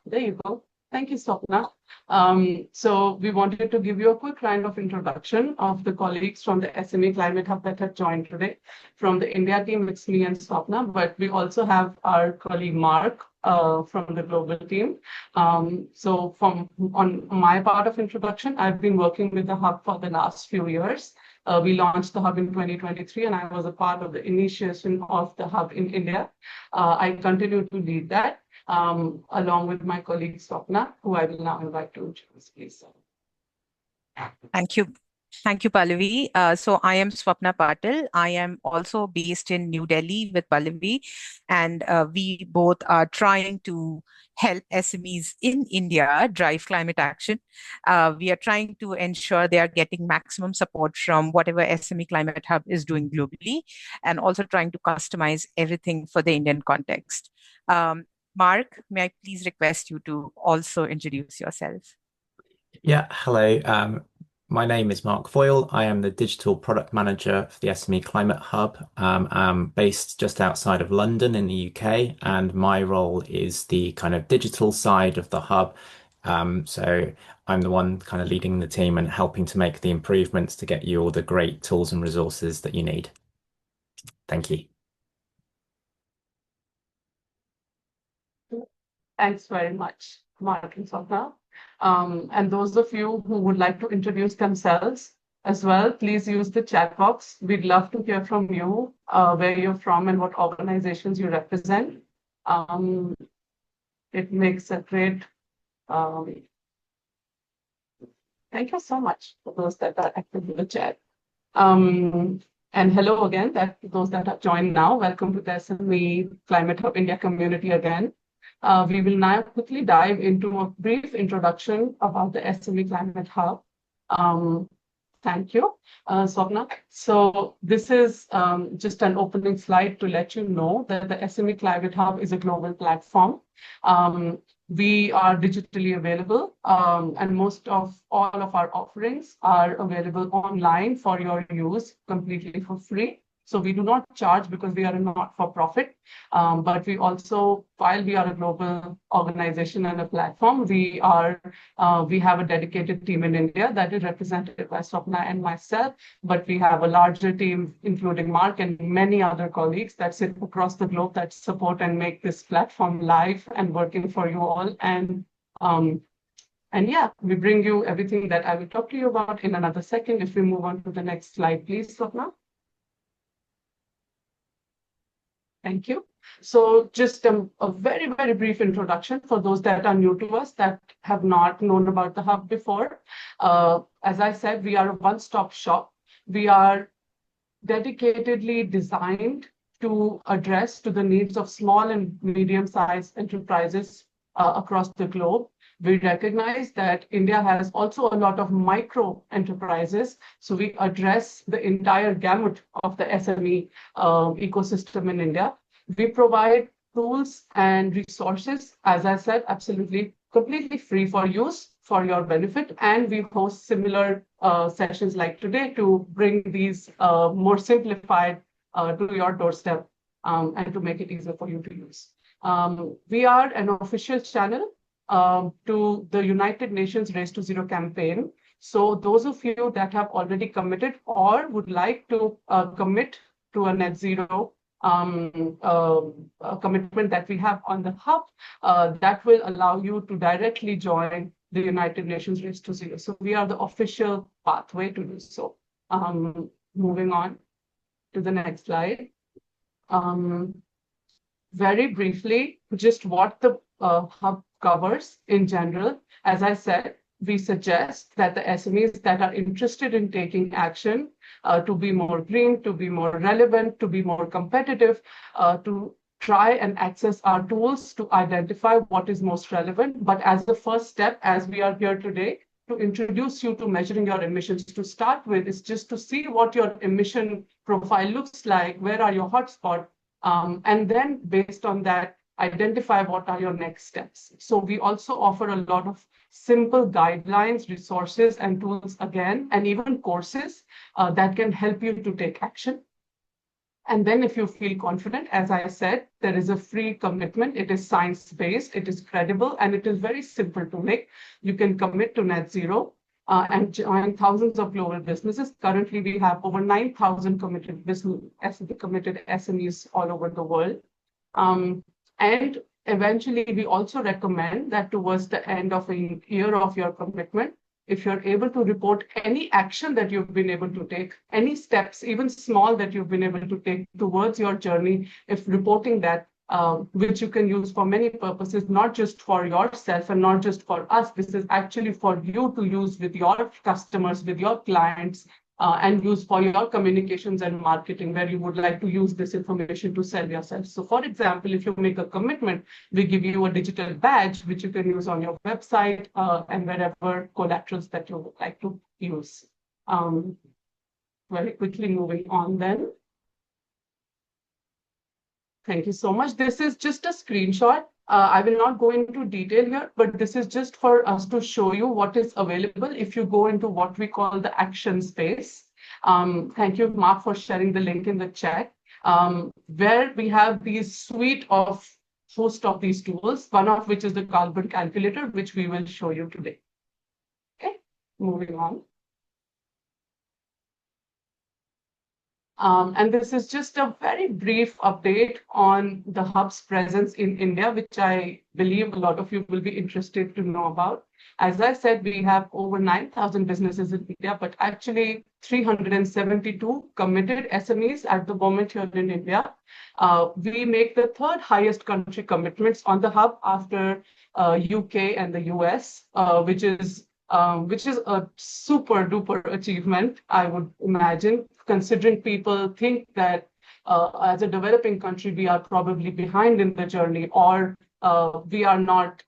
There you go. Thank you, Swapna. So we wanted to give you a quick round of introduction of the colleagues from the SME Climate Hub that have joined today. From the India team, it's me and Swapna, but we also have our colleague Mark from the global team. So on my part of introduction, I've been working with the Hub for the last few years. We launched the Hub in 2023, and I was a part of the initiation of the Hub in India. I continue to lead that along with my colleague Swapna, who I will now invite to introduce, please. Thank you. Thank you, Pallavi. So I am Swapna Patil. I am also based in New Delhi with Pallavi, and we both are trying to help SMEs in India drive climate action. We are trying to ensure they are getting maximum support from whatever SME Climate Hub is doing globally, and also trying to customize everything for the Indian context. Mark, may I please request you to also introduce yourself? Yeah, hello. My name is Mark Foyle. I am the Digital Product Manager for the SME Climate Hub. I'm based just outside of London in the UK, and my role is the kind of digital side of the hub. So I'm the one kind of leading the team and helping to make the improvements to get you all the great tools and resources that you need. Thank you. Thanks very much, Mark and Swapna. And those of you who would like to introduce themselves as well, please use the chat box. We'd love to hear from you, where you're from and what organizations you represent. It makes a great... Thank you so much for those that are active in the chat. And hello again, those that have joined now. Welcome to the SME Climate Hub India community again. We will now quickly dive into a brief introduction about the SME Climate Hub. Thank you, Swapna. So this is just an opening slide to let you know that the SME Climate Hub is a global platform. We are digitally available, and most of all of our offerings are available online for your use completely for free. So we do not charge because we are a not-for-profit, but we also, while we are a global organization and a platform, we have a dedicated team in India that is represented by Swapna and myself, but we have a larger team, including Mark and many other colleagues that sit across the globe that support and make this platform live and working for you all. And yeah, we bring you everything that I will talk to you about in another second. If we move on to the next slide, please, Swapna. Thank you. So just a very, very brief introduction for those that are new to us, that have not known about the Hub before. As I said, we are a one-stop shop. We are dedicatedly designed to address to the needs of small and medium-sized enterprises across the globe. We recognize that India has also a lot of micro enterprises, so we address the entire gamut of the SME ecosystem in India. We provide tools and resources, as I said, absolutely completely free for use for your benefit, and we host similar sessions like today to bring these more simplified to your doorstep and to make it easier for you to use. We are an official channel to the United Nations Race to Zero campaign. So those of you that have already committed or would like to commit to a net zero commitment that we have on the Hub, that will allow you to directly join the United Nations Race to Zero. So we are the official pathway to do so. Moving on to the next slide. Very briefly, just what the Hub covers in general. As I said, we suggest that the SMEs that are interested in taking action to be more green, to be more relevant, to be more competitive, to try and access our tools to identify what is most relevant. But as the first step, as we are here today, to introduce you to measuring your emissions to start with, is just to see what your emission profile looks like, where are your hotspots, and then based on that, identify what are your next steps. So we also offer a lot of simple guidelines, resources, and tools again, and even courses that can help you to take action. And then if you feel confident, as I said, there is a free commitment. It is science-based, it is credible, and it is very simple to make. You can commit to net zero and join thousands of global businesses. Currently, we have over 9,000 committed SMEs all over the world. And eventually, we also recommend that towards the end of a year of your commitment, if you're able to report any action that you've been able to take, any steps, even small, that you've been able to take towards your journey, if reporting that, which you can use for many purposes, not just for yourself and not just for us, this is actually for you to use with your customers, with your clients, and use for your communications and marketing, where you would like to use this information to sell yourself. So for example, if you make a commitment, we give you a digital badge, which you can use on your website and wherever collaterals that you would like to use. Very quickly moving on then. Thank you so much. This is just a screenshot. I will not go into detail here, but this is just for us to show you what is available if you go into what we call the action space. Thank you, Mark, for sharing the link in the chat, where we have these suite of host of these tools, one of which is the carbon calculator, which we will show you today. Okay, moving on. And this is just a very brief update on the hub's presence in India, which I believe a lot of you will be interested to know about. As I said, we have over 9,000 businesses in India, but actually 372 committed SMEs at the moment here in India. We make the third highest country commitments on the hub after UK and the US, which is a super duper achievement, I would imagine, considering people think that as a developing country, we are probably behind in the journey, or we are not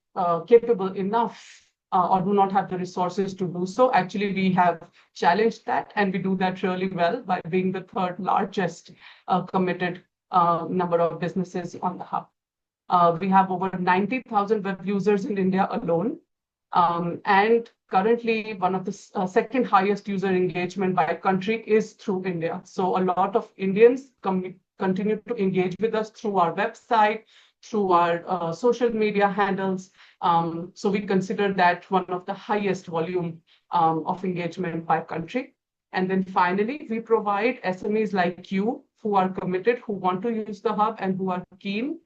capable enough or do not have the resources to do so. Actually, we have challenged that, and we do that really well by being the third largest committed number of businesses on the hub. We have over 90,000 web users in India alone. And currently, one of the second highest user engagement by country is through India. So a lot of Indians continue to engage with us through our website, through our social media handles. So we consider that one of the highest volume of engagement by country. And then finally, we provide SMEs like you who are committed, who want to use the hub and who are keen,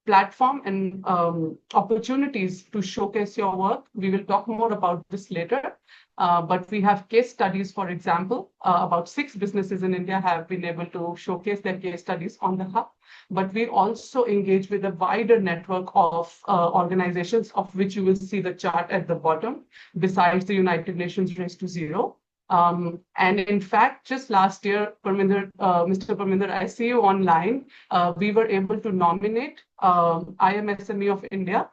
platform and opportunities to showcase your work. We will talk more about this later, but we have case studies, for example, about 6 businesses in India have been able to showcase their case studies on the hub, but we also engage with a wider network of organizations, of which you will see the chart at the bottom, besides the United Nations Race to Zero. And in fact, just last year, Mr. Parminder, I see you online. We were able to nominate MSME of India,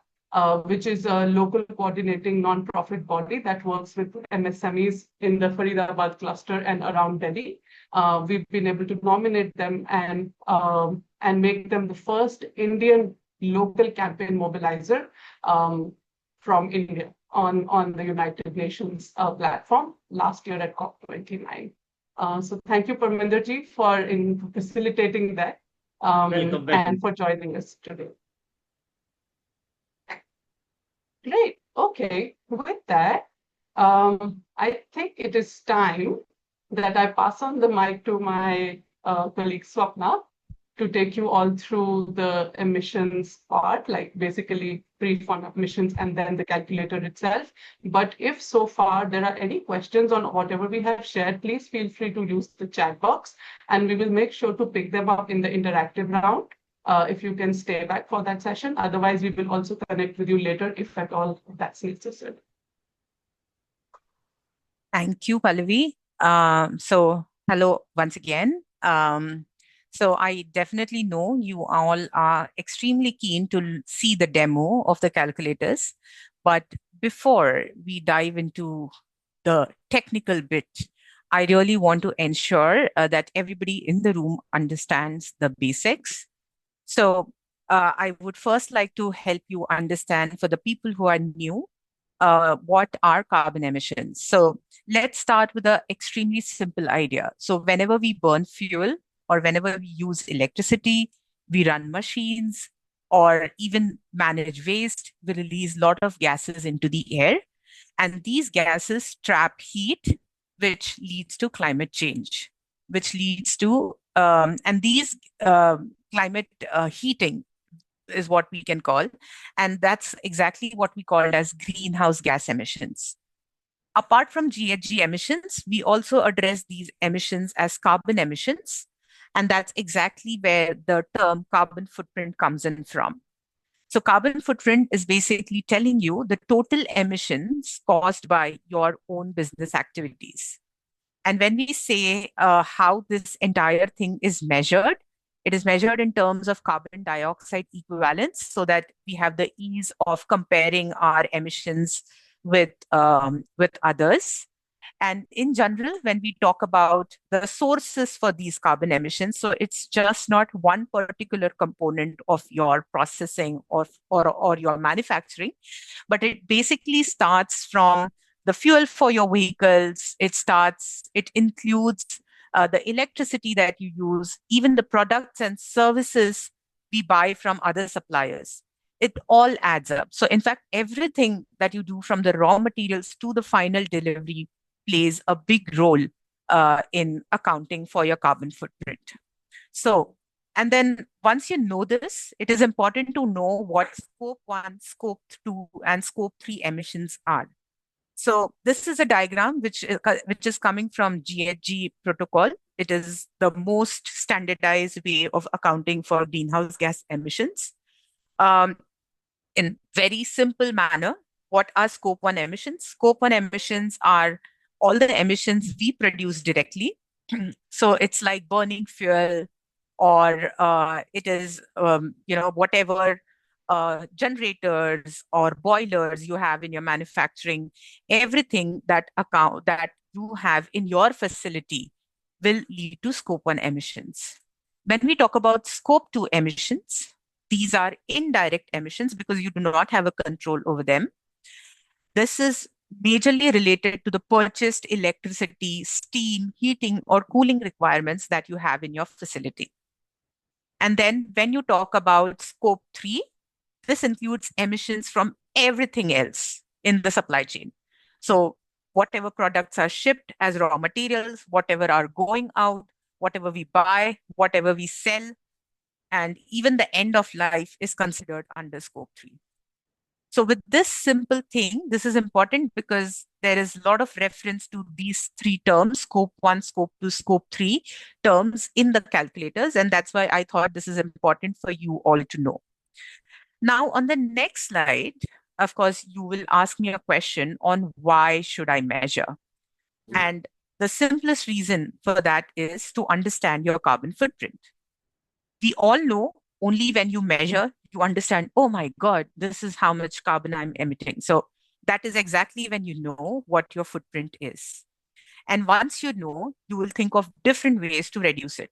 which is a local coordinating non-profit body that works with MSMEs in the Faridabad cluster and around Delhi. We've been able to nominate them and make them the first Indian local campaign mobilizer from India on the United Nations platform last year at COP29. So thank you, Parminder ji, for facilitating that and for joining us today. Great. Okay. With that, I think it is time that I pass on the mic to my colleague Swapna to take you all through the emissions part, like basically brief on emissions and then the calculator itself. But if so far there are any questions on whatever we have shared, please feel free to use the chat box and we will make sure to pick them up in the interactive round. If you can stay back for that session. Otherwise, we will also connect with you later if at all that's necessary. Thank you, Pallavi. So hello once again. So I definitely know you all are extremely keen to see the demo of the calculators. But before we dive into the technical bit, I really want to ensure that everybody in the room understands the basics. So I would first like to help you understand, for the people who are new, what are carbon emissions. So let's start with an extremely simple idea. So whenever we burn fuel, or whenever we use electricity, we run machines, or even manage waste, we release a lot of gases into the air. And these gases trap heat, which leads to climate change, which leads to, and these climate heating is what we can call. And that's exactly what we call as greenhouse gas emissions. Apart from GHG emissions, we also address these emissions as carbon emissions. And that's exactly where the term carbon footprint comes in from. So carbon footprint is basically telling you the total emissions caused by your own business activities. And when we say how this entire thing is measured, it is measured in terms of carbon dioxide equivalence so that we have the ease of comparing our emissions with others. And in general, when we talk about the sources for these carbon emissions, so it's just not one particular component of your processing or your manufacturing, but it basically starts from the fuel for your vehicles. It includes the electricity that you use, even the products and services we buy from other suppliers. It all adds up. So in fact, everything that you do from the raw materials to the final delivery plays a big role in accounting for your carbon footprint. So, and then once you know this, it is important to know what scope 1, scope 2, and scope 3 emissions are. So this is a diagram which is coming from GHG protocol. It is the most standardized way of accounting for greenhouse gas emissions. In very simple manner, what are scope 1 emissions? Scope 1 emissions are all the emissions we produce directly. So it's like burning fuel, or it is whatever generators or boilers you have in your manufacturing. Everything that you have in your facility will lead to scope 1 emissions. When we talk about scope 2 emissions, these are indirect emissions because you do not have a control over them. This is majorly related to the purchased electricity, steam, heating, or cooling requirements that you have in your facility. And then when you talk about scope 3, this includes emissions from everything else in the supply chain. So whatever products are shipped as raw materials, whatever are going out, whatever we buy, whatever we sell, and even the end of life is considered under scope 3. So with this simple thing, this is important because there is a lot of reference to these 3 terms, scope 1, scope 2, scope 3 terms in the calculators. And that's why I thought this is important for you all to know. Now, on the next slide, of course, you will ask me a question on why should I measure? And the simplest reason for that is to understand your carbon footprint. We all know only when you measure, you understand, oh my God, this is how much carbon I'm emitting. So that is exactly when you know what your footprint is. And once you know, you will think of different ways to reduce it.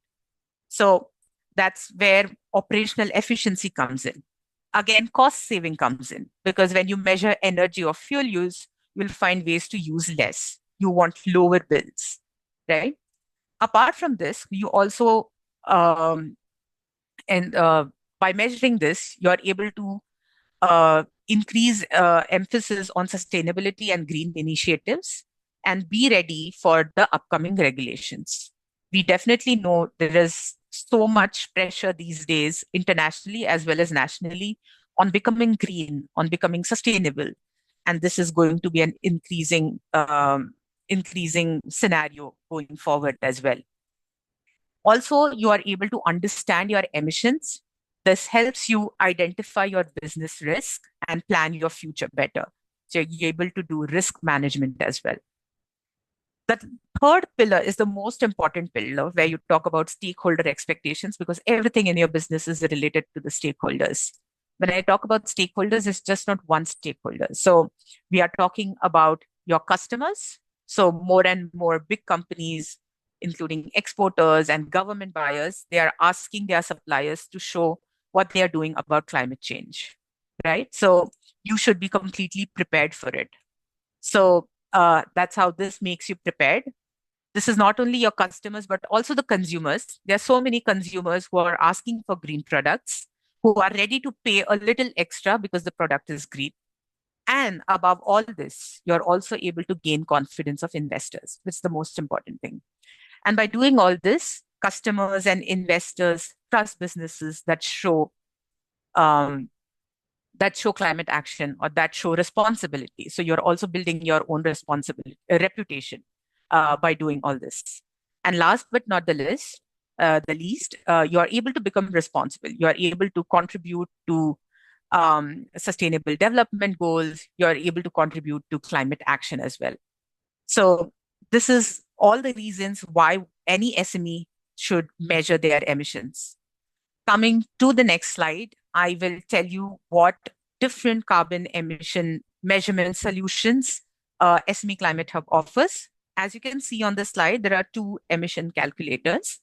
So that's where operational efficiency comes in. Again, cost saving comes in because when you measure energy or fuel use, you'll find ways to use less. You want lower bills, right? Apart from this, you also and by measuring this, you're able to increase emphasis on sustainability and green initiatives and be ready for the upcoming regulations. We definitely know there is so much pressure these days, internationally as well as nationally, on becoming green, on becoming sustainable. And this is going to be an increasing scenario going forward as well. Also, you are able to understand your emissions. This helps you identify your business risk and plan your future better. So you're able to do risk management as well. The third pillar is the most important pillar where you talk about stakeholder expectations because everything in your business is related to the stakeholders. When I talk about stakeholders, it's just not one stakeholder. So we are talking about your customers. So more and more big companies, including exporters and government buyers, they are asking their suppliers to show what they are doing about climate change, right? So you should be completely prepared for it. So that's how this makes you prepared. This is not only your customers, but also the consumers. There are so many consumers who are asking for green products, who are ready to pay a little extra because the product is green. And above all this, you're also able to gain confidence of investors, which is the most important thing. And by doing all this, customers and investors trust businesses um, that show climate action or that show responsibility. So you're also building your own responsibility, reputation by doing all this. And last but not the least, you are able to become responsible. You are able to contribute to sustainable development goals. You are able to contribute to climate action as well. So this is all the reasons why any SME should measure their emissions. Coming to the next slide, I will tell you what different carbon emission measurement solutions SME Climate Hub offers. As you can see on the slide, there are two emission calculators.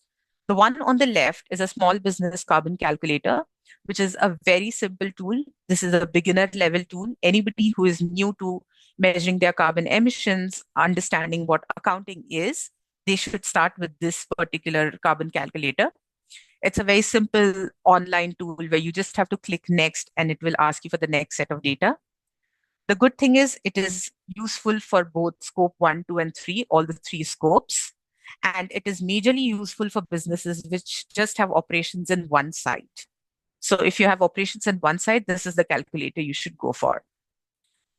The one on the left is a small business carbon calculator, which is a very simple tool. This is a beginner level tool. Anybody who is new to measuring their carbon emissions, understanding what accounting is, they should start with this particular carbon calculator. It's a very simple online tool where you just have to click next and it will ask you for the next set of data. The good thing is it is useful for both scope 1, 2, and 3, all the three scopes. And it is majorly useful for businesses which just have operations in one site. So if you have operations in one site, this is the calculator you should go for.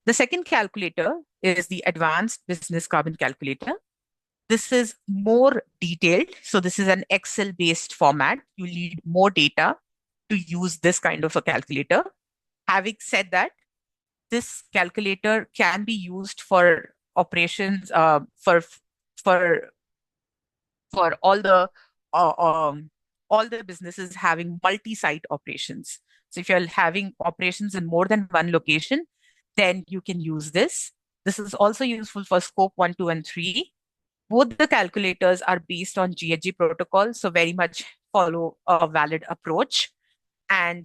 The second calculator is the advanced business carbon calculator. This is more detailed. So this is an Excel-based format. You need more data to use this kind of a calculator. Having said that, this calculator can be used for operations for for all the businesses having multi-site operations. So if you're having operations in more than one location, then you can use this. This is also useful for scope 1, 2, and 3. Both the calculators are based on GHG protocol, so very much follow a valid approach. And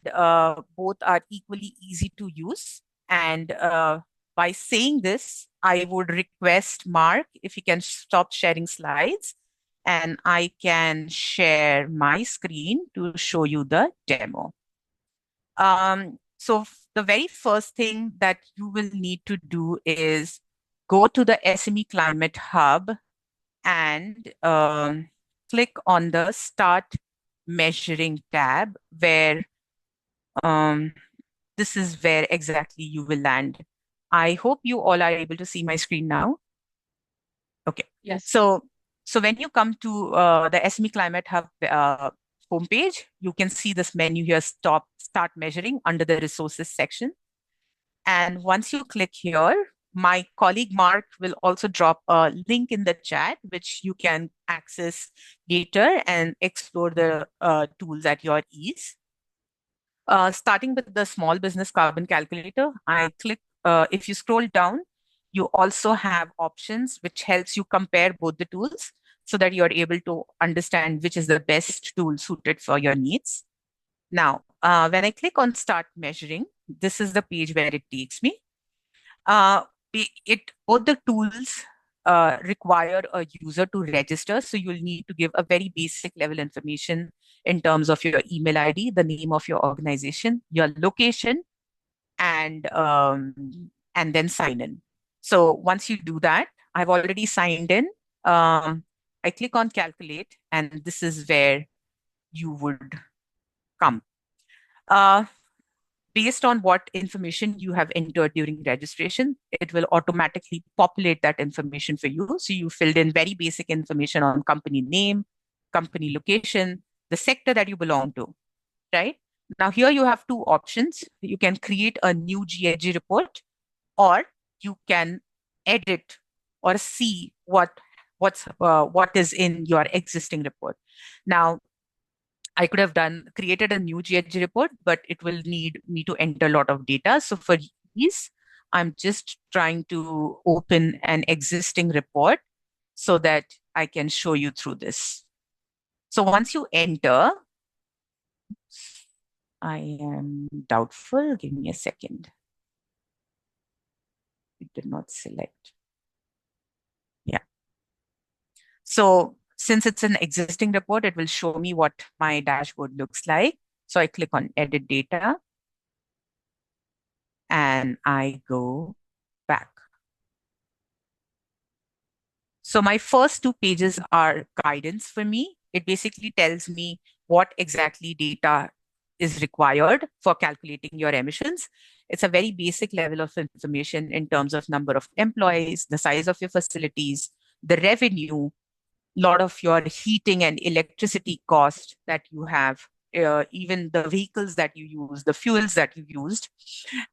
both are equally easy to use. And by saying this, I would request Mark if he can stop sharing slides and I can share my screen to show you the demo. So the very first thing that you will need to do is go to the SME Climate Hub and click on the Start Measuring tab, where this is where exactly you will land. I hope you all are able to see my screen now. Okay. Yes. So when you come to the SME Climate Hub homepage, you can see this menu here, Start Measuring, under the Resources section. And once you click here, my colleague Mark will also drop a link in the chat, which you can access later and explore the tools at your ease. Starting with the small business carbon calculator, I click, if you scroll down, you also have options which helps you compare both the tools so that you're able to understand which is the best tool suited for your needs. Now, when I click on Start Measuring, this is the page where it takes me. Both the tools require a user to register. So you'll need to give a very basic level information in terms of your email ID, the name of your organization, your location, and then sign in. So once you do that, I've already signed in. I click on Calculate, and this is where you would come. Based on what information you have entered during registration, it will automatically populate that information for you. So you filled in very basic information on company name, company location, the sector that you belong to, right? Now here you have two options. You can create a new GHG report, or you can edit or see what is in your existing report. Now, I could have created a new GHG report, but it will need me to enter a lot of data. So for these, I'm just trying to open an existing report so that I can show you through this. So once you enter, I am doubtful. Give me a second. It did not select. Yeah. So since it's an existing report, it will show me what my dashboard looks like. So I click on edit data and I go back. So my first 2 pages are guidance for me. It basically tells me what exactly data is required for calculating your emissions. It's a very basic level of information in terms of number of employees, the size of your facilities, the revenue, lot of your heating and electricity cost that you have, even the vehicles that you use, the fuels that you used,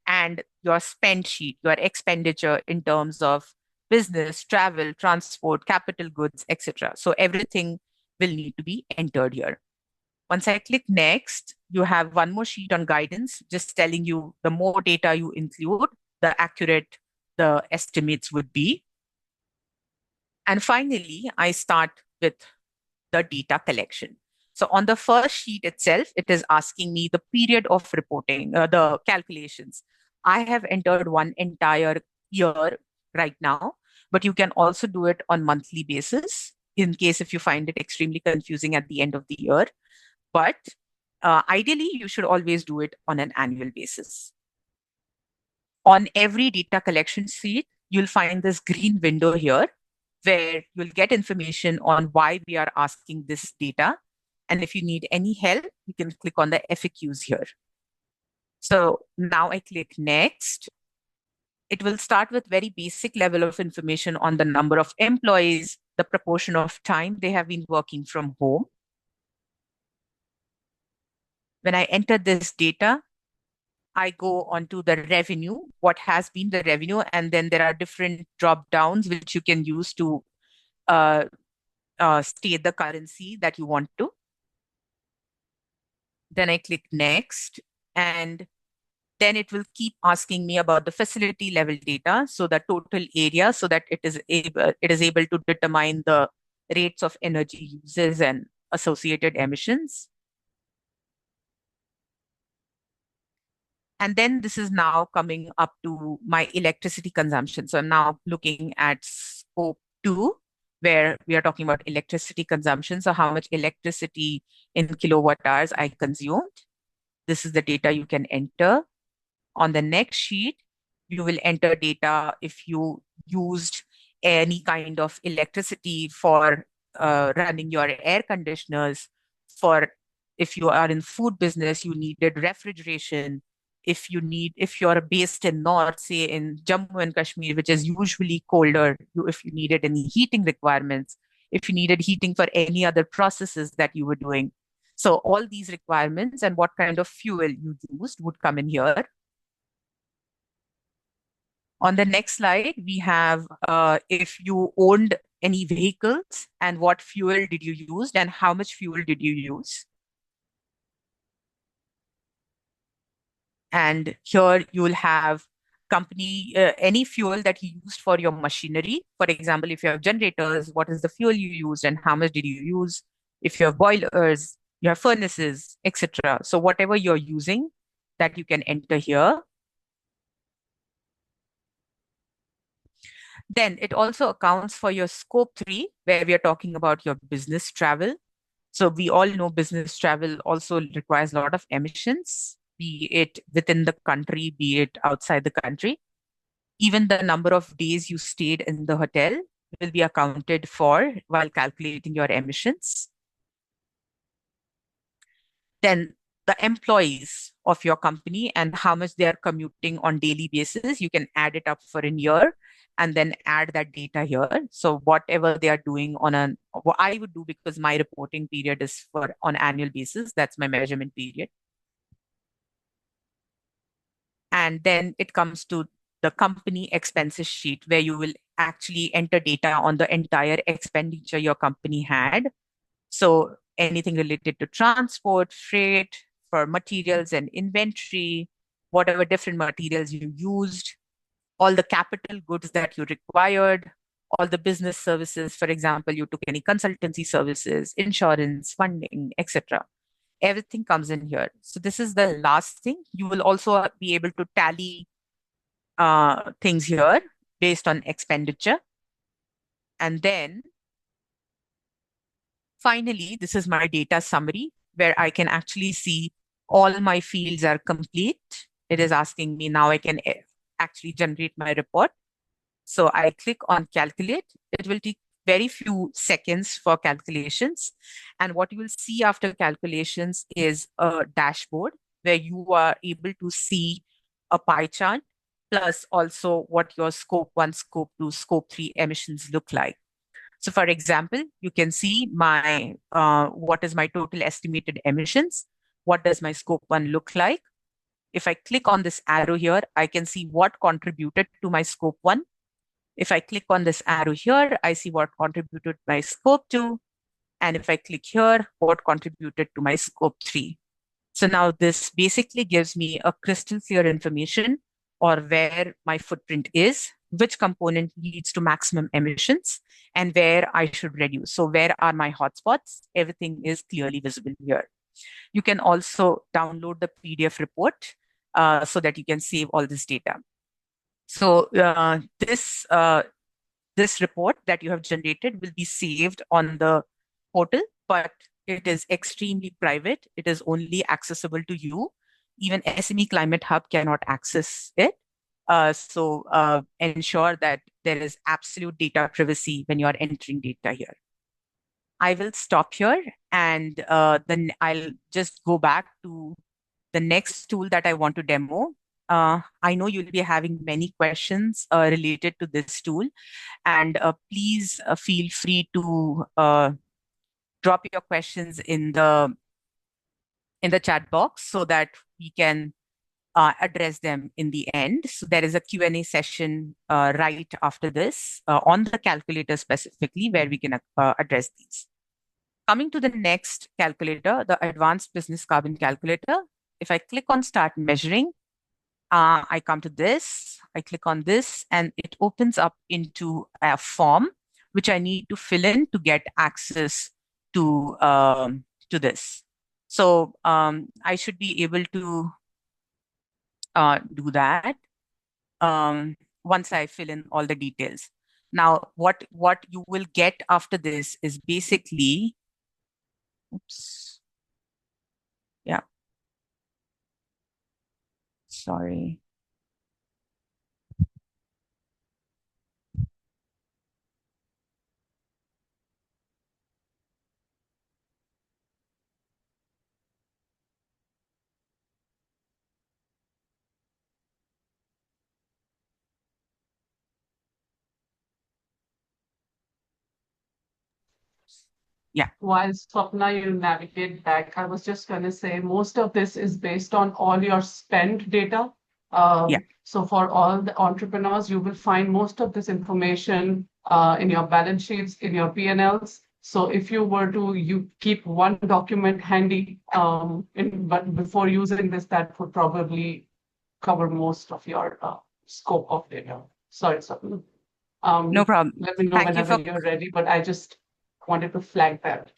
and your spend sheet, your expenditure in terms of business, travel, transport, capital goods, etc. So everything will need to be entered here. Once I click next, you have one more sheet on guidance, just telling you the more data you include, the accurate the estimates would be. And finally, I start with the data collection. So on the first sheet itself, it is asking me the period of reporting, the calculations. I have entered one entire year right now, but you can also do it on monthly basis in case if you find it extremely confusing at the end of the year. But ideally, you should always do it on an annual basis. On every data collection sheet, you'll find this green window here where you'll get information on why we are asking this data. And if you need any help, you can click on the FAQs here. So now I click next. It will start with very basic level of information on the number of employees, the proportion of time they have been working from home. When I enter this data, I go onto the revenue, what has been the revenue, and then there are different drop downs which you can use to uh, state the currency that you want to. Then I click next, and then it will keep asking me about the facility level data, so the total area, so that it is able to determine the rates of energy uses and associated emissions. And then this is now coming up to my electricity consumption. So I'm now looking at scope 2, where we are talking about electricity consumption. So how much electricity in kilowatt hours I consumed. This is the data you can enter. On the next sheet, you will enter data if you used any kind of electricity for running your air conditioners, for if you are in food business, you needed refrigeration. If you're based in North, say in Jammu and Kashmir, which is usually colder, if you needed any heating requirements, if you needed heating for any other processes that you were doing. So all these requirements and what kind of fuel you used would come in here. On the next slide, we have if you owned any vehicles and what fuel did you use and how much fuel did you use. And here you will have any fuel that you used for your machinery. For example, if you have generators, what is the fuel you used and how much did you use? If you have boilers, you have furnaces, etc. So whatever you're using, that you can enter here. Then it also accounts for your scope 3, where we are talking about your business travel. So we all know business travel also requires a lot of emissions, be it within the country, be it outside the country. Even the number of days you stayed in the hotel will be accounted for while calculating your emissions. Then the employees of your company and how much they are commuting on daily basis, you can add it up for a year and then add that data here. So whatever they are doing what I would do, because my reporting period is for on annual basis, that's my measurement period. And then it comes to the company expenses sheet, where you will actually enter data on the entire expenditure your company had. So anything related to transport, freight, for materials and inventory, whatever different materials you used, all the capital goods that you required, all the business services. For example, you took any consultancy services, insurance, funding, etc. Everything comes in here. So this is the last thing. You will also be able to tally things here based on expenditure. And then Finally, this is my data summary where I can actually see all my fields are complete. It is asking me now I can actually generate my report. So I click on calculate. It will take very few seconds for calculations. And what you will see after calculations is a dashboard where you are able to see a pie chart, plus also what your scope 1, scope 2, scope 3 emissions look like. So for example, you can see my what is my total estimated emissions. What does my scope 1 look like? If I click on this arrow here, I can see what contributed to my scope 1. If I click on this arrow here, I see what contributed to my scope 2. And if I click here, what contributed to my scope 3. So now this basically gives me a crystal clear information or where my footprint is, which component leads to maximum emissions, and where I should reduce. So where are my hotspots? Everything is clearly visible here. You can also download the PDF report so that you can save all this data. So this report that you have generated will be saved on the portal, but it is extremely private. It is only accessible to you. Even SME Climate Hub cannot access it. So ensure that there is absolute data privacy when you are entering data here. I will stop here and then I'll just go back to the next tool that I want to demo. I know you'll be having many questions related to this tool, and please feel free to drop your questions in the chat box so that we can address them in the end. So there is a Q&A session right after this on the calculator specifically where we can address these. Coming to the next calculator, the Advanced Business Carbon Calculator. If I click on Start Measuring, I come to this, I click on this, and it opens up into a form which I need to fill in to get access to this. So I should be able to do that once I fill in all the details. Now, what you will get after this is basically, oops, yeah, sorry. Yeah. While Swapna, you navigate back, I was just going to say most of this is based on all your spend data. Yeah. So for all the entrepreneurs, you will find most of this information in your balance sheets, in your P&Ls. So if you were to keep one document handy, but before using this, that would probably cover most of your scope of data. Sorry, Swapna. No problem. Let me know Thank you whenever for you're ready, but I just wanted to flag that.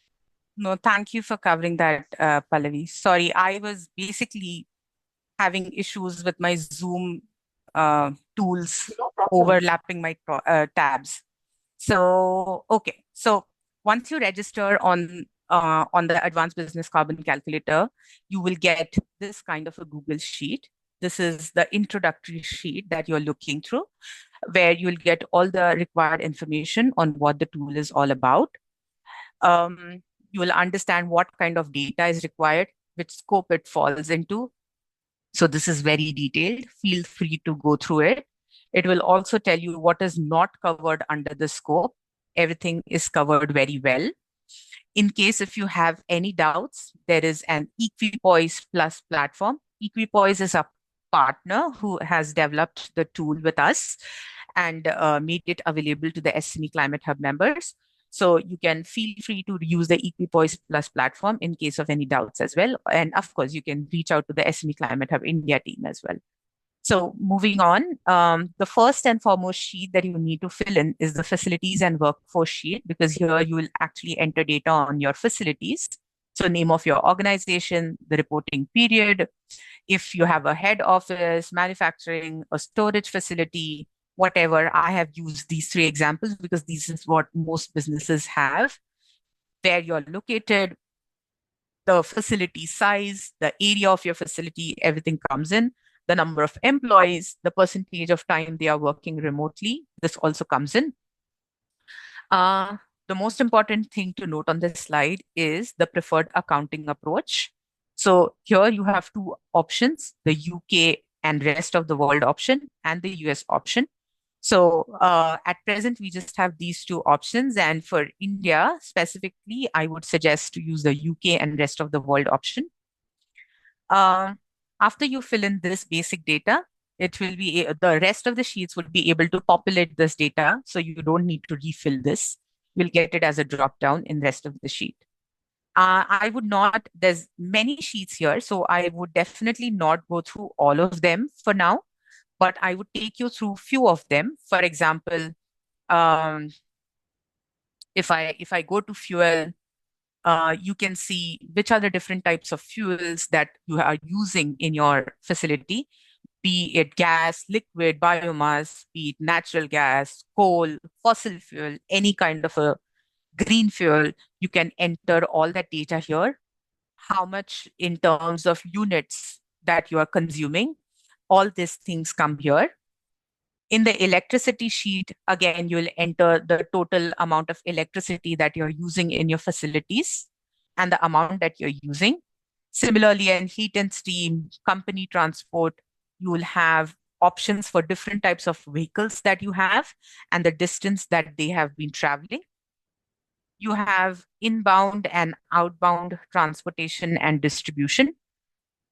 No, thank you for covering that, Pallavi. Sorry, I was basically having issues with my Zoom tools No problem. overlapping my tabs. So, okay. So once you register on the Advanced Business Carbon Calculator, you will get this kind of a Google Sheet. This is the introductory sheet that you're looking through, where you'll get all the required information on what the tool is all about. You will understand what kind of data is required, which scope it falls into. So this is very detailed. Feel free to go through it. It will also tell you what is not covered under the scope. Everything is covered very well. In case if you have any doubts, there is an Equipoise Plus platform. Equipoise is a partner who has developed the tool with us and made it available to the SME Climate Hub members. So you can feel free to use the Equipoise Plus platform in case of any doubts as well. And of course, you can reach out to the SME Climate Hub India team as well. So moving on, the first and foremost sheet that you need to fill in is the facilities and workforce sheet, because here you will actually enter data on your facilities. So name of your organization, the reporting period, if you have a head office, manufacturing, a storage facility, whatever. I have used these three examples because this is what most businesses have. where you're located, the facility size, the area of your facility, everything comes in. The number of employees, the percentage of time they are working remotely, this also comes in. Uh, the most important thing to note on this slide is the preferred accounting approach. So here you have two options, the UK and rest of the world option and the US option. So at present, we just have these two options. And for India specifically, I would suggest to use the UK and rest of the world option. Um, After you fill in this basic data, it will be the rest of the sheets will be able to populate this data. So you don't need to refill this. You'll get it as a drop down in rest of the sheet. I would not, there's many sheets here, so I would definitely not go through all of them for now, but I would take you through few of them. For example, um, if I go to fuel, you can see which are the different types of fuels that you are using in your facility, be it gas, liquid, biomass, be it natural gas, coal, fossil fuel, any kind of a green fuel. You can enter all that data here. How much in terms of units that you are consuming, all these things come here. In the electricity sheet, again, you'll enter the total amount of electricity that you're using in your facilities and the amount that you're using. Similarly, in heat and steam, company transport, you will have options for different types of vehicles that you have and the distance that they have been traveling. You have inbound and outbound transportation and distribution.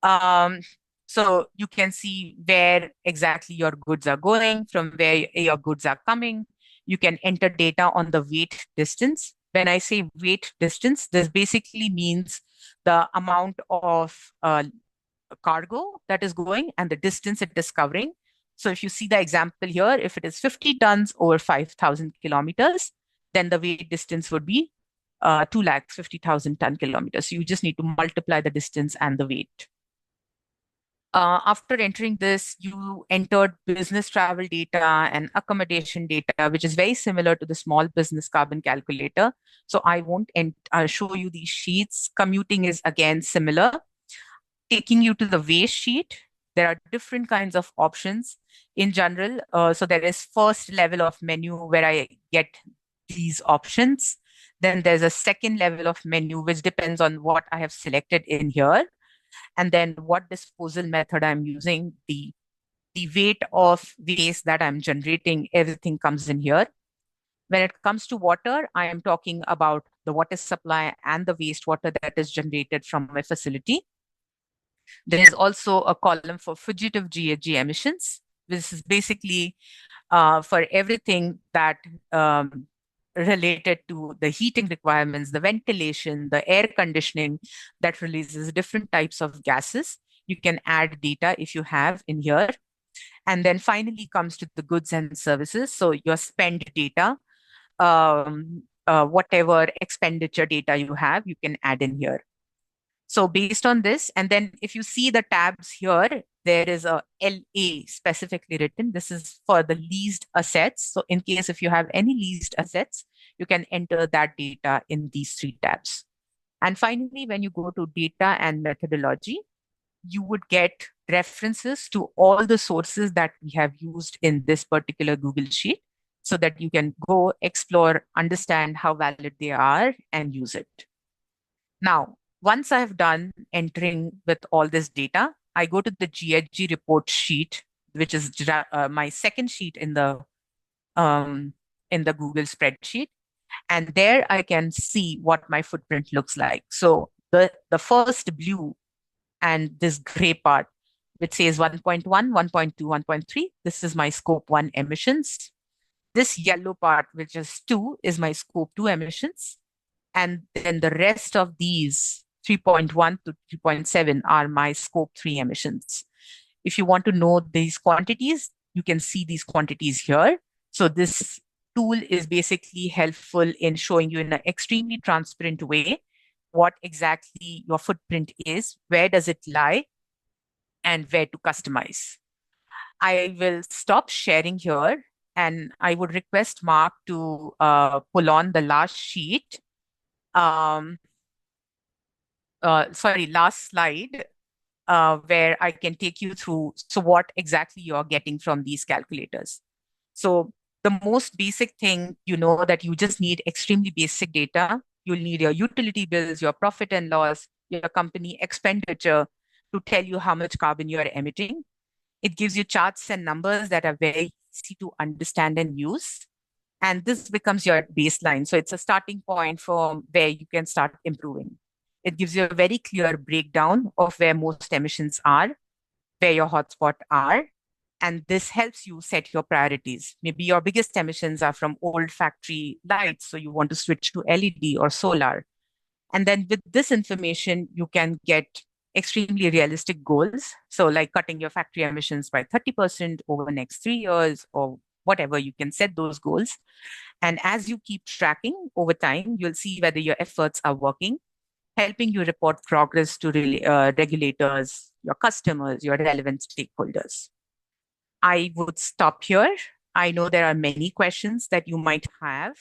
Um, so you can see where exactly your goods are going, from where your goods are coming. You can enter data on the weight distance. When I say weight distance, this basically means the amount of cargo that is going and the distance it is covering. So if you see the example here, if it is 50 tons over 5,000 kilometers, then the weight distance would be 250,000 ton kilometers. So you just need to multiply the distance and the weight. After entering this, you entered business travel data and accommodation data, which is very similar to the small business carbon calculator. So I won't show you these sheets. Commuting is again similar. Taking you to the waste sheet, there are different kinds of options in general. So there is first level of menu where I get these options. Then there's a second level of menu, which depends on what I have selected in here. And then what disposal method I'm using, the weight of waste that I'm generating, everything comes in here. When it comes to water, I am talking about the water supply and the wastewater that is generated from my facility. There is also a column for fugitive GHG emissions. This is basically for everything that related to the heating requirements, the ventilation, the air conditioning that releases different types of gases. You can add data if you have in here. And then finally comes to the goods and services. So your spend data, whatever expenditure data you have, you can add in here. So based on this, and then if you see the tabs here, there is a LA specifically written. This is for the leased assets. So in case if you have any leased assets, you can enter that data in these three tabs. And finally, when you go to data and methodology, you would get references to all the sources that we have used in this particular Google Sheet so that you can go explore, understand how valid they are and use it. Now, once I've done entering with all this data, I go to the GHG report sheet, which is my second sheet in the Google spreadsheet. And there I can see what my footprint looks like. So the first blue and this gray part, which says 1.1, 1.2, 1.3, this is my scope 1 emissions. This yellow part, which is 2, is my scope 2 emissions. And then the rest of these 3.1 to 3.7 are my scope 3 emissions. If you want to know these quantities, you can see these quantities here. So this tool is basically helpful in showing you in an extremely transparent way what exactly your footprint is, where does it lie, and where to customize. I will stop sharing here, and I would request Mark to pull on the last sheet. um, sorry, last slide, where I can take you through, so what exactly you're getting from these calculators. So the most basic thing, that you just need extremely basic data. You'll need your utility bills, your profit and loss, your company expenditure to tell you how much carbon you are emitting. It gives you charts and numbers that are very easy to understand and use. And this becomes your baseline. So it's a starting point from where you can start improving. It gives you a very clear breakdown of where most emissions are, where your hotspots are, and this helps you set your priorities. Maybe your biggest emissions are from old factory lights, so you want to switch to LED or solar. And then with this information, you can get extremely realistic goals. So like cutting your factory emissions by 30% over the next 3 years or whatever, you can set those goals. And as you keep tracking over time, you'll see whether your efforts are working, helping you report progress to regulators, your customers, your relevant stakeholders. I would stop here. I know there are many questions that you might have.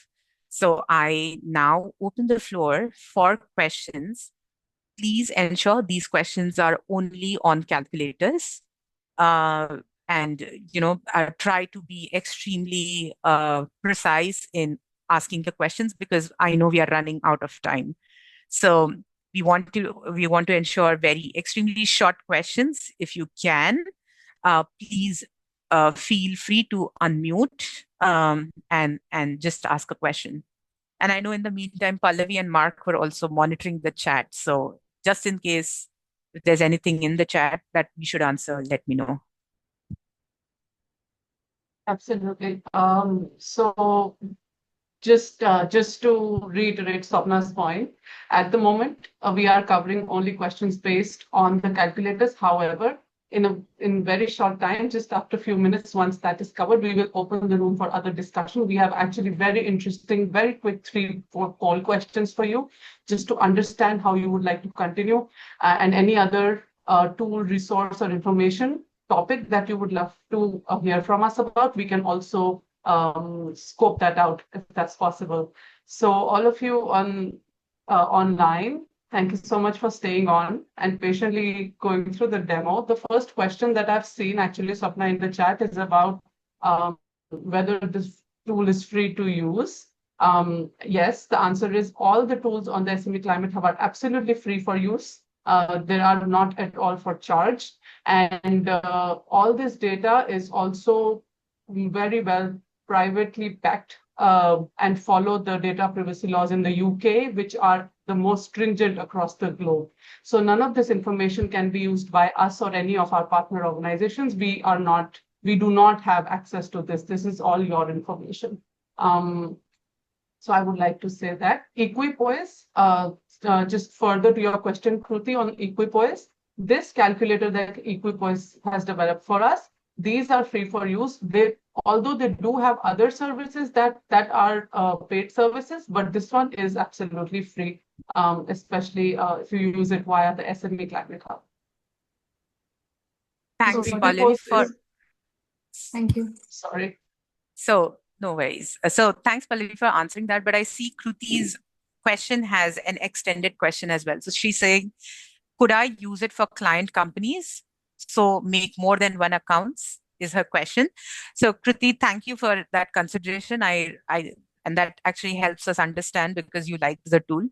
So I now open the floor for questions. Please ensure these questions are only on calculators. And try to be extremely precise in asking the questions, because I know we are running out of time. So we want to ensure very extremely short questions. If you can, please feel free to unmute and just ask a question. And I know in the meantime, Pallavi and Mark were also monitoring the chat. So just in case if there's anything in the chat that we should answer, let me know. Absolutely. So just to reiterate Swapna's point, at the moment, we are covering only questions based on the calculators. However, in very short time, just after a few minutes, once that is covered, we will open the room for other discussion. We have actually very interesting, very quick 3-4 poll questions for you, just to understand how you would like to continue, and any other tool, resource, or information topic that you would love to hear from us about. We can also scope that out if that's possible. So all of you online, thank you so much for staying on and patiently going through the demo. The first question that I've seen actually, Swapna, in the chat is about whether this tool is free to use. Yes, the answer is all the tools on the SME Climate Hub are absolutely free for use. They are not at all for charge. And all this data is also very well privately backed and follow the data privacy laws in the UK, which are the most stringent across the globe. So none of this information can be used by us or any of our partner organizations. We do not have access to this. This is all your information. So I would like to say that Equipoise, just further to your question, Kruti, on Equipoise, this calculator that Equipoise has developed for us, these are free for use. Although they do have other services that are paid services, but this one is absolutely free, especially if you use it via the SME Climate Hub. Thanks, So Pallavi, Thank you. Sorry. So no worries. So thanks, Pallavi, for answering that. But I see Kruti's question has an extended question as well. So she's saying, could I use it for client companies? So make more than one accounts is her question. So Kruti, thank you for that consideration. And that actually helps us understand because you like the tool.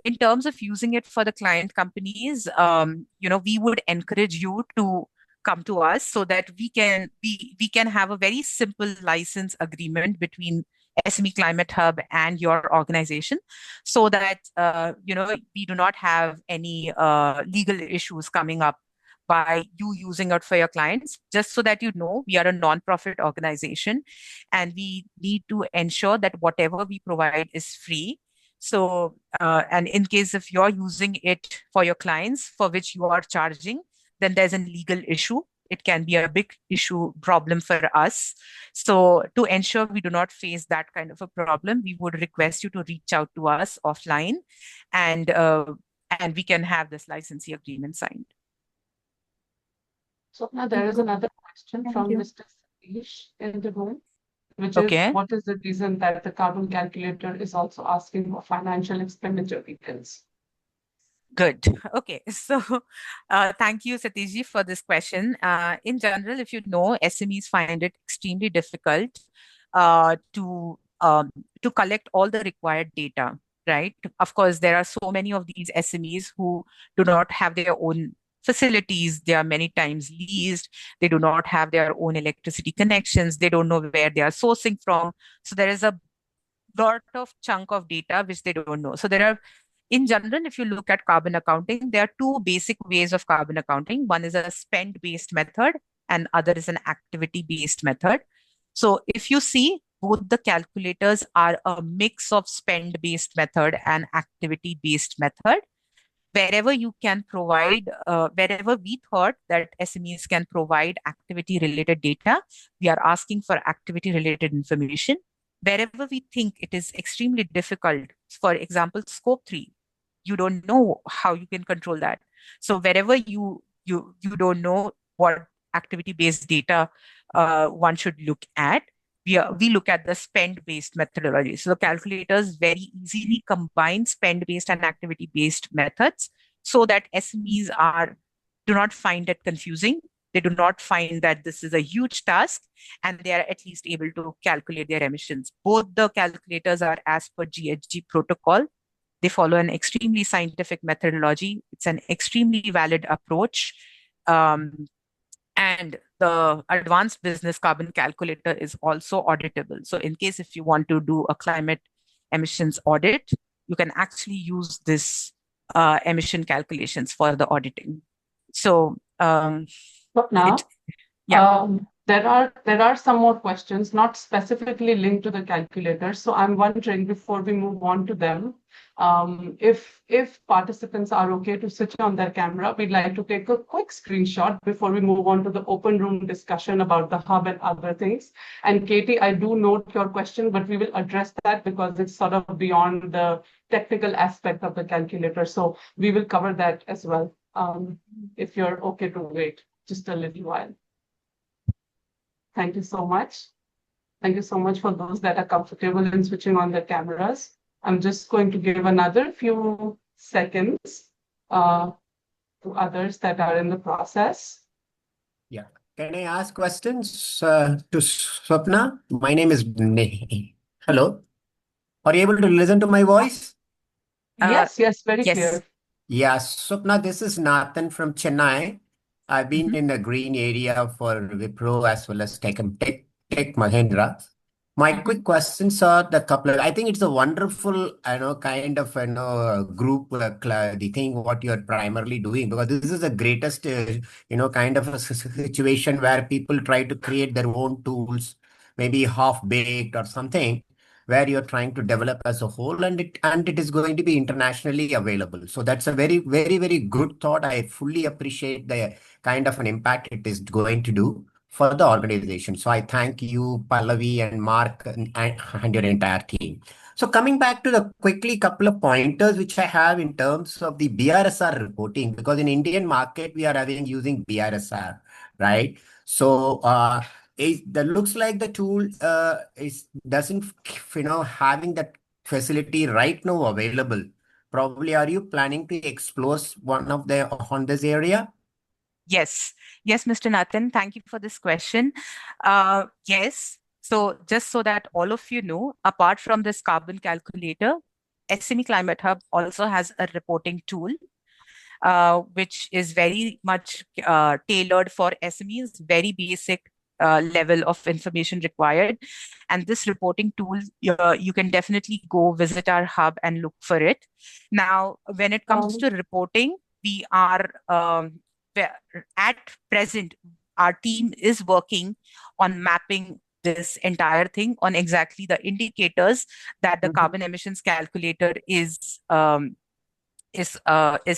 In terms of using it for the client companies, we would encourage you to come to us so that we can have a very simple license agreement between SME Climate Hub and your organization, so that we do not have any legal issues coming up by you using it for your clients. Just so that we are a non-profit organization and we need to ensure that whatever we provide is free. So, and in case if you're using it for your clients for which you are charging, then there's a legal issue. It can be a big problem for us. So to ensure we do not face that kind of a problem, we would request you to reach out to us offline, and we can have this licensee agreement signed. So now there is another question from you. Mr. Satish in the room. which is Okay. what is the reason that the carbon calculator is also asking for financial expenditure details? Good. Okay. So, thank you, Satishji, for this question. In general, if you know, SMEs find it extremely difficult to collect all the required data, right? Of course, there are so many of these SMEs who do not have their own facilities. They are many times leased. They do not have their own electricity connections. They don't know where they are sourcing from. So there is a lot of chunk of data which they don't know. So there are, in general, if you look at carbon accounting, there are two basic ways of carbon accounting. One is a spend-based method and other is an activity-based method. So if you see, both the calculators are a mix of spend-based method and activity-based method. Wherever you can provide, wherever we thought that SMEs can provide activity-related data, we are asking for activity-related information. Wherever we think it is extremely difficult, for example, scope 3, you don't know how you can control that. So wherever you don't know what activity-based data one should look at, we look at the spend-based methodology. So the calculators very easily combine spend-based and activity-based methods so that SMEs do not find it confusing. They do not find that this is a huge task, and they are at least able to calculate their emissions. Both the calculators are as per GHG protocol. They follow an extremely scientific methodology. It's an extremely valid approach. And the advanced business carbon calculator is also auditable. So in case if you want to do a climate emissions audit, you can actually use this emission calculations for the auditing. So But now, yeah. there are some more questions, not specifically linked to the calculator. So I'm wondering, before we move on to them, if participants are okay to switch on their camera, we'd like to take a quick screenshot before we move on to the open room discussion about the hub and other things. And Katie, I do note your question, but we will address that because it's sort of beyond the technical aspect of the calculator. So we will cover that as well, if you're okay to wait just a little while. Thank you so much. Thank you so much for those that are comfortable in switching on their cameras. I'm just going to give another few seconds to others that are in the process. Yeah. Can I ask questions to Swapna? My name is Hello. Are you able to listen to my voice? Yes, very yes. clear. Yeah, Swapna, this is Nathan from Chennai. I've been in the green area for Wipro as well as Tech Mahindra. My quick questions are the couple of, I think it's a wonderful, kind of, group, the thing what you're primarily doing, because this is the greatest, kind of a situation where people try to create their own tools, maybe half-baked or something, where you're trying to develop as a whole, and it is going to be internationally available. So that's a very, very, very good thought. I fully appreciate the kind of an impact it is going to do for the organization. So I thank you, Pallavi and Mark, and your entire team. So coming back to the quickly couple of pointers which I have in terms of the BRSR reporting, because in Indian market we are using BRSR, right? So that looks like the tool doesn't having that facility right now available. Probably, are you planning to explore one of the on this area? Yes, Mr. Nathan, thank you for this question. Yes, so just so that all of you know, apart from this carbon calculator, SME Climate Hub also has a reporting tool, which is very much tailored for SMEs, very basic level of information required. And this reporting tool, you can definitely go visit our hub and look for it. Now, when it comes to reporting, we are at present, our team is working on mapping this entire thing on exactly the indicators that the carbon emissions calculator is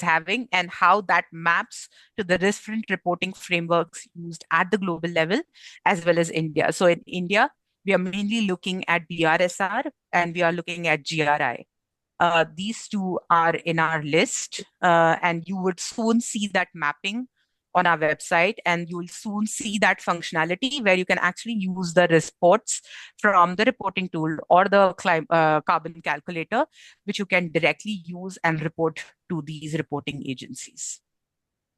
having, and how that maps to the different reporting frameworks used at the global level as well as India. So in India, we are mainly looking at BRSR and we are looking at GRI. These two are in our list, and you would soon see that mapping on our website, and you'll soon see that functionality where you can actually use the reports from the reporting tool or the carbon calculator, which you can directly use and report to these reporting agencies.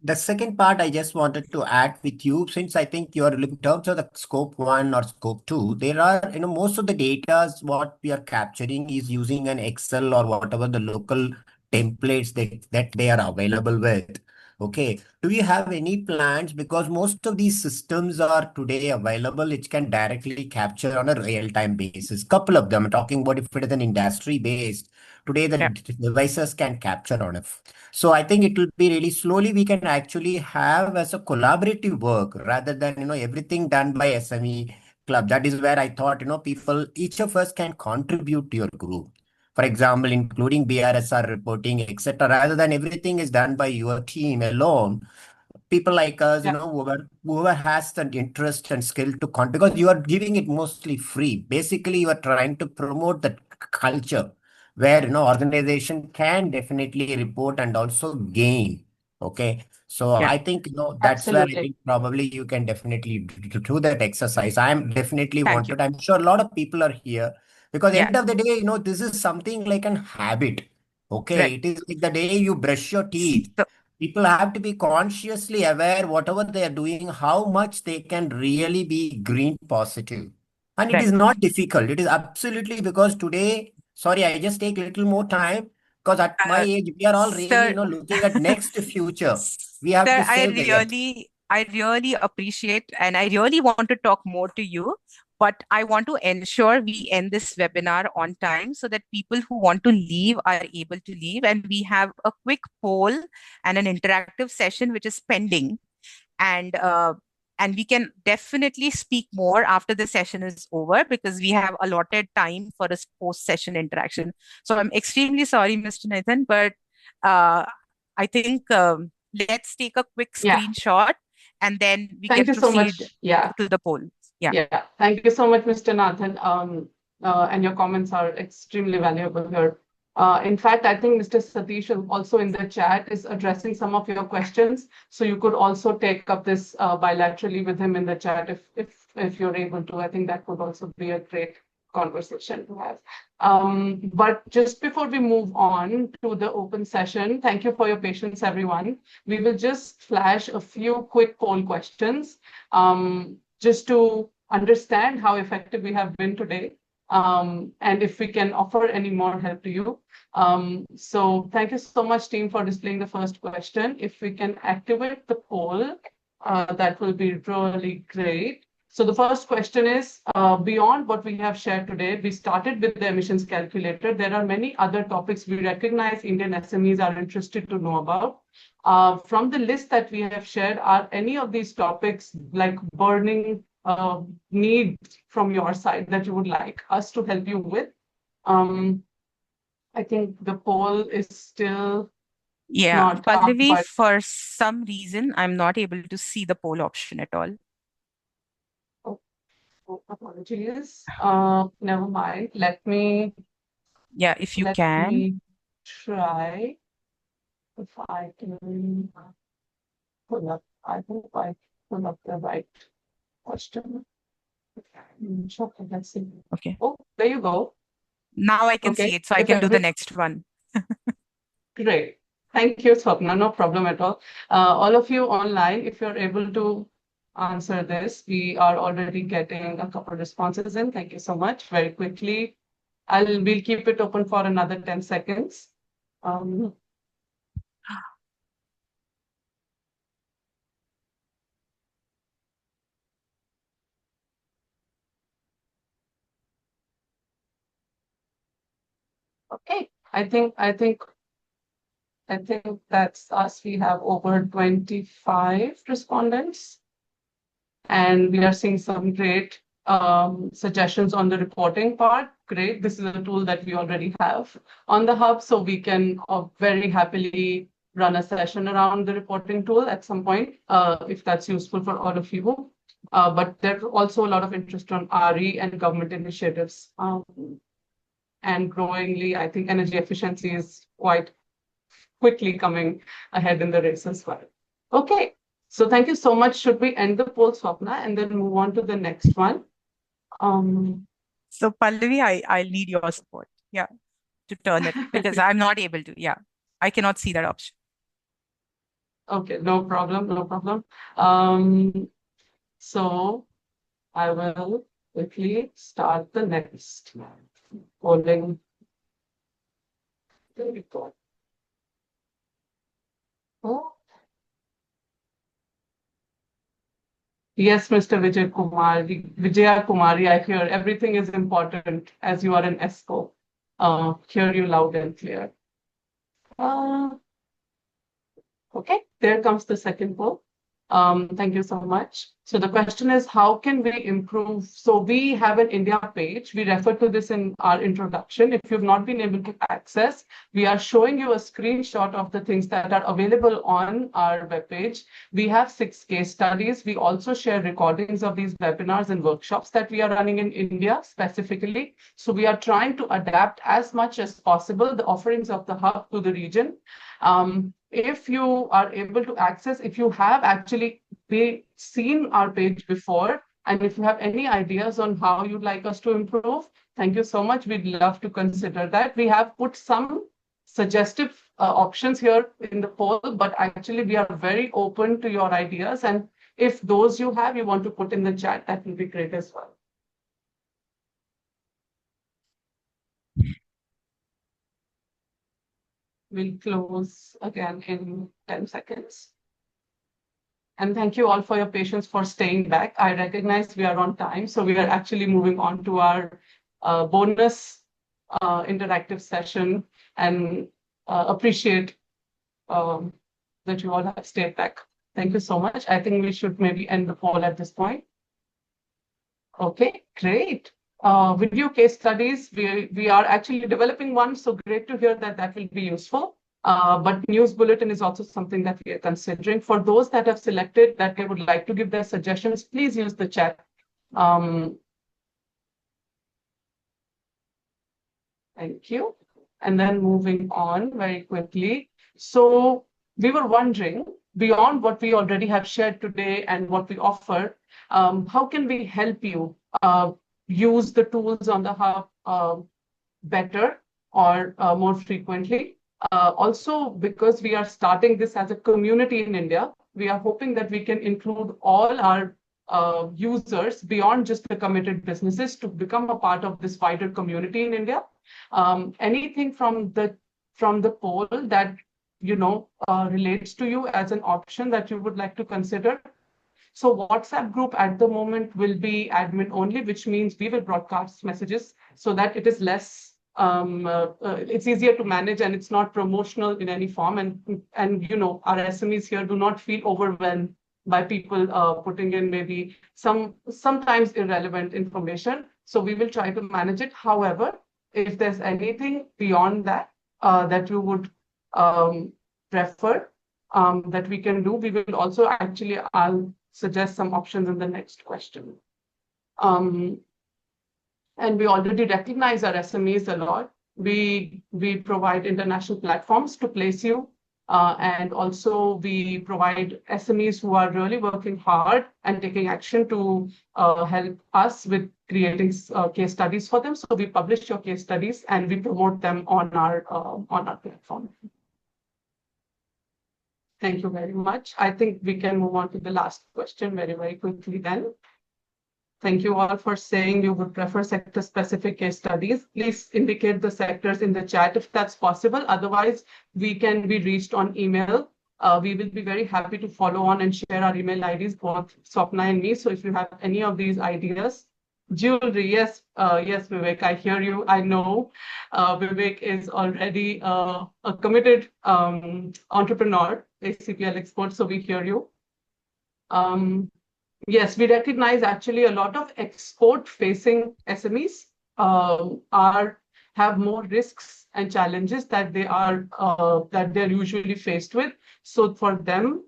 The second part I just wanted to add with you, since I think you're in terms of the scope 1 or scope 2, there are, most of the data, what we are capturing is using an Excel or whatever the local templates that they are available with. Okay. Do you have any plans? Because most of these systems are today available, which can directly capture on a real-time basis. Couple of them, I'm talking about if it is an industry based, today the Yeah. devices can capture on it. So I think it will be really slowly we can actually have as a collaborative work rather than, everything done by SME club. That is where I thought, people, each of us can contribute to your group. For example, including BRSR reporting, etc. Rather than everything is done by your team alone, people like us, Yeah. Whoever has the interest and skill to because you are giving it mostly free. Basically, you are trying to promote that culture where, organization can definitely report and also gain. Okay. So Yeah. I think, that's where I Absolutely. think probably you can definitely do that exercise. I'm definitely Thank you. wanted. I'm sure a lot of people are here because Yeah. end of the day, this is something like an habit. Okay. Right. It is like the day you brush your teeth. So, People have to be consciously aware whatever they are doing, how much they can really be green positive. And it is right. not difficult. It is absolutely because today, sorry, I just take a little more time because at my Uh, age, we are all really, sir, looking at next future. We have sir, to save the earth. I really appreciate and I really want to talk more to you, but I want to ensure we end this webinar on time so that people who want to leave are able to leave. And we have a quick poll and an interactive session which is pending. And and we can definitely speak more after the session is over because we have allotted time for a post-session interaction. So I'm extremely sorry, Mr. Nathan, but uh, I think let's take a quick Yeah. screenshot and then we Thank can you so proceed much. Yeah. to the poll. Yeah. Yeah. Thank you so much, Mr. Nathan. And your comments are extremely valuable here. In fact, I think Mr. Satish also in the chat is addressing some of your questions. So you could also take up this bilaterally with him in the chat if you're able to. I think that would also be a great conversation to have. But just before we move on to the open session, thank you for your patience, everyone. We will just flash a few quick poll questions just to understand how effective we have been today. And if we can offer any more help to you. So thank you so much, team, for displaying the first question. If we can activate the poll, that will be really great. So the first question is, beyond what we have shared today, we started with the emissions calculator. There are many other topics we recognize Indian SMEs are interested to know about. From the list that we have shared, are any of these topics like burning needs from your side that you would like us to help you with? I think the poll is still Yeah, not up, Pallavi, but for some reason, I'm not able to see the poll option at all. apologies. Never mind. Let me if you can. try if I can pull up. I hope I pull up the right question. Sure, let's see. Okay. Oh, there you go. Now I can see it, so I can do the next one. Great. Thank you, Swapna. No problem at all. All of you online, if you're able to answer this, we are already getting a couple of responses in. Thank you so much. Very quickly, we'll keep it open for another 10 seconds. Okay, I think that's us. We have over 25 respondents, and we are seeing some great suggestions on the reporting part. Great. This is a tool that we already have on the hub, so we can very happily run a session around the reporting tool at some point, if that's useful for all of you. But there's also a lot of interest on RE and government initiatives. And growingly, I think energy efficiency is quite quickly coming ahead in the race as well. Okay, So thank you so much. Should we end the poll, Swapna, and then move on to the next one? So Pallavi, I'll need your support. Yeah, to turn it because I'm not able to. Yeah, I cannot see that option. Okay, no problem, no problem. So I will quickly start the next polling. There we go. Oh. Yes, Mr. Vijaya Kumari, I hear everything is important as you are an ESCO. Hear you loud and clear. Okay, there comes the second poll. Thank you so much. So the question is, how can we improve? So we have an India page. We refer to this in our introduction. If you've not been able to access, we are showing you a screenshot of the things that are available on our webpage. We have 6 case studies. We also share recordings of these webinars and workshops that we are running in India specifically. So we are trying to adapt as much as possible the offerings of the hub to the region. If you are able to access, if you have actually seen our page before, and if you have any ideas on how you'd like us to improve, thank you so much. We'd love to consider that. We have put some suggestive options here in the poll, but actually we are very open to your ideas. And if those you want to put in the chat, that will be great as well. We'll close again in 10 seconds. And thank you all for your patience for staying back. I recognize we are on time, so we are actually moving on to our bonus interactive session, and appreciate that you all have stayed back. Thank you so much. I think we should maybe end the poll at this point. Okay, great. Video case studies, we are actually developing one, so great to hear that that will be useful. But news bulletin is also something that we are considering. For those that have selected that they would like to give their suggestions, please use the chat. Thank you. And then moving on very quickly. So we were wondering, beyond what we already have shared today and what we offer, how can we help you use the tools on the hub better or more frequently? Also, because we are starting this as a community in India, we are hoping that we can include all our users beyond just the committed businesses to become a part of this wider community in India. Anything from the poll that relates to you as an option that you would like to consider? So WhatsApp group at the moment will be admin only, which means we will broadcast messages so that it is less, it's easier to manage and it's not promotional in any form. And our SMEs here do not feel overwhelmed by people putting in maybe sometimes irrelevant information. So we will try to manage it. However, if there's anything beyond that that you would prefer that we can do, we will also I'll suggest some options in the next question. And we already recognize our SMEs a lot. We provide international platforms to place you. And also we provide SMEs who are really working hard and taking action to help us with creating case studies for them. So we publish your case studies and we promote them on our platform. Thank you very much. I think we can move on to the last question very, very quickly then. Thank you all for saying you would prefer sector-specific case studies. Please indicate the sectors in the chat if that's possible. Otherwise, we can be reached on email. We will be very happy to follow on and share our email IDs, both Swapna and me. So if you have any of these ideas, jewelry, yes, Vivek, I hear you. I know Vivek is already a committed entrepreneur, ACPL expert, so we hear you. Yes, we recognize actually a lot of export-facing SMEs have more risks and challenges that they're usually faced with. So for them,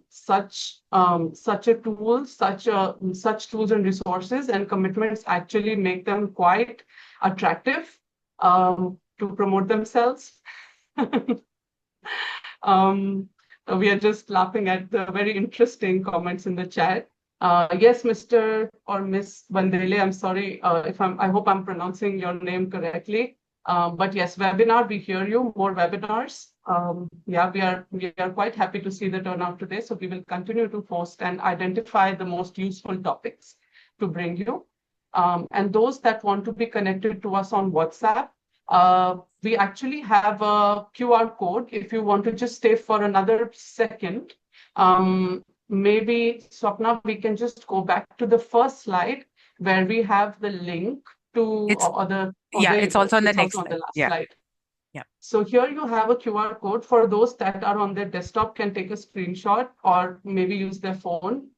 such a tool, such tools and resources and commitments actually make them quite attractive to promote themselves. We are just laughing at the very interesting comments in the chat. Yes, Mr. or Miss Bandele, I'm sorry I hope I'm pronouncing your name correctly. But yes, webinar, we hear you, more webinars. Yeah, we are quite happy to see the turnout today. So we will continue to host and identify the most useful topics to bring you. And those that want to be connected to us on WhatsApp, we actually have a QR code. If you want to just stay for another second, maybe Swapna, we can just go back to the first slide where we have the link to, It's there you it's go. also on the It's next also on the slide. last Yeah. slide. Yeah. So here you have a QR code for those that are on their desktop can take a screenshot or maybe use their phone.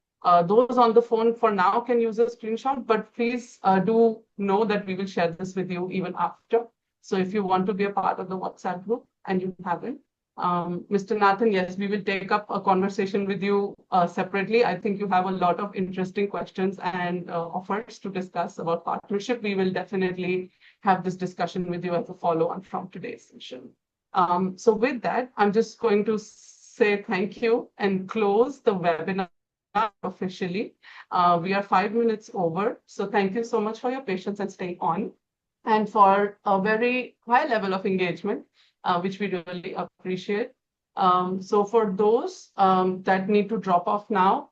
Those on the phone for now can use a screenshot, but please do know that we will share this with you even after. So if you want to be a part of the WhatsApp group and you haven't, Mr. Nathan, yes, we will take up a conversation with you separately. I think you have a lot of interesting questions and offers to discuss about partnership. We will definitely have this discussion with you as a follow-on from today's session. So with that, I'm just going to say thank you and close the webinar officially. We are 5 minutes over. So thank you so much for your patience and staying on and for a very high level of engagement, which we really appreciate. So for those that need to drop off now,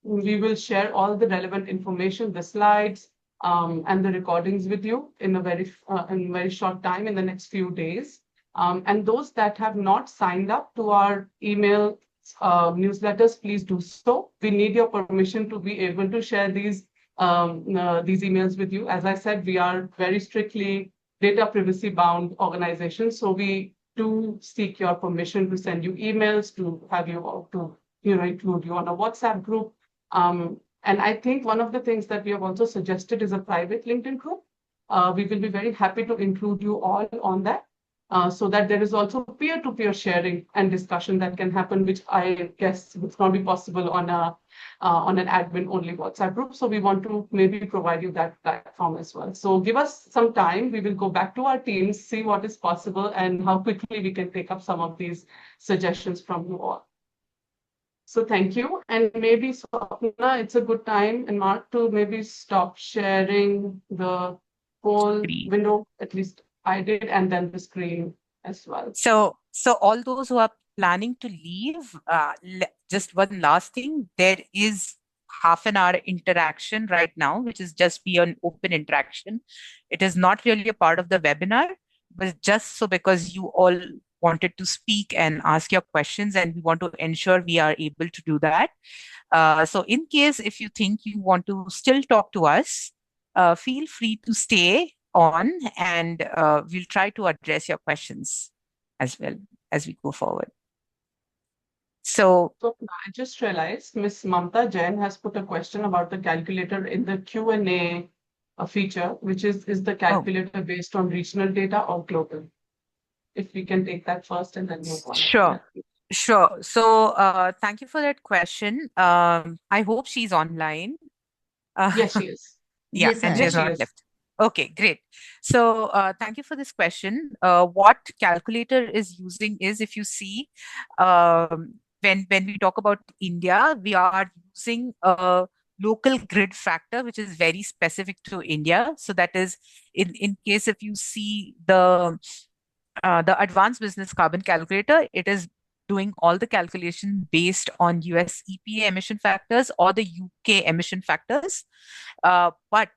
we will share all the relevant information, the slides, and the recordings with you in a very short time in the next few days. And those that have not signed up to our email newsletters, please do so. We need your permission to be able to share these emails with you. As I said, we are very strictly data privacy bound organization. So we do seek your permission to send you emails, to have you to include you on a WhatsApp group. And I think one of the things that we have also suggested is a private LinkedIn group. We will be very happy to include you all on that. So that there is also peer-to-peer sharing and discussion that can happen, which I guess would not be possible on an admin-only WhatsApp group. So we want to maybe provide you that platform as well. So give us some time. We will go back to our teams, see what is possible and how quickly we can take up some of these suggestions from you all. So thank you. And maybe, Swapna, it's a good time, and Mark, to maybe stop sharing the whole window, at least I did, and then the screen as well. So all those who are planning to leave, just one last thing, there is half an hour interaction right now, which is just be an open interaction. It is not really a part of the webinar, but just so because you all wanted to speak and ask your questions, and we want to ensure we are able to do that. So in case if you think you want to still talk to us, feel free to stay on, and we'll try to address your questions as well as we go forward. So I just realized Miss Mamta Jain has put a question about the calculator in the Q&A feature, which is the calculator based on regional data or global? If we can take that first and then move on. Sure. So thank you for that question. I hope she's online. Yes, she is. Yeah, Yes, and I she has am. not left. Okay, great. So thank you for this question. What calculator is using is, if you see, when we talk about India, we are using a local grid factor, which is very specific to India. So that is, in case if you see the advanced business carbon calculator, it is doing all the calculation based on US EPA emission factors or the UK emission factors. But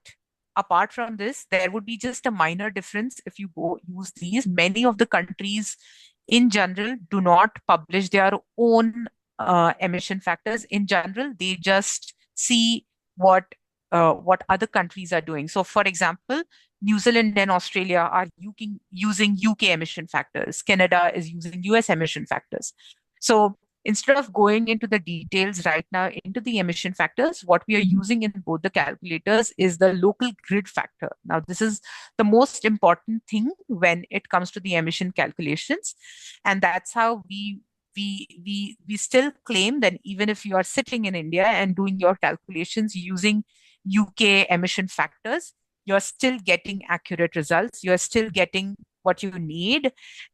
apart from this, there would be just a minor difference if you go use these. Many of the countries in general do not publish their own emission factors. In general, they just see what other countries are doing. So for example, New Zealand and Australia are using UK emission factors. Canada is using US emission factors. So instead of going into the details right now into the emission factors, what we are using in both the calculators is the local grid factor. Now, this is the most important thing when it comes to the emission calculations. And that's how we still claim that even if you are sitting in India and doing your calculations using UK emission factors, you're still getting accurate results. You're still getting what you need,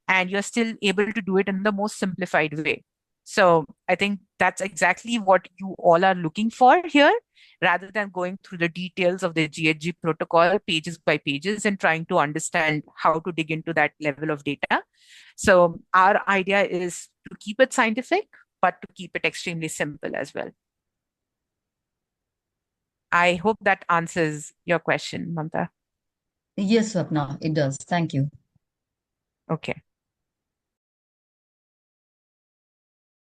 and you're still able to do it in the most simplified way. So I think that's exactly what you all are looking for here, rather than going through the details of the GHG protocol pages by pages and trying to understand how to dig into that level of data. So our idea is to keep it scientific, but to keep it extremely simple as well. I hope that answers your question, Mamta. Yes, Swapna, it does. Thank you. Okay.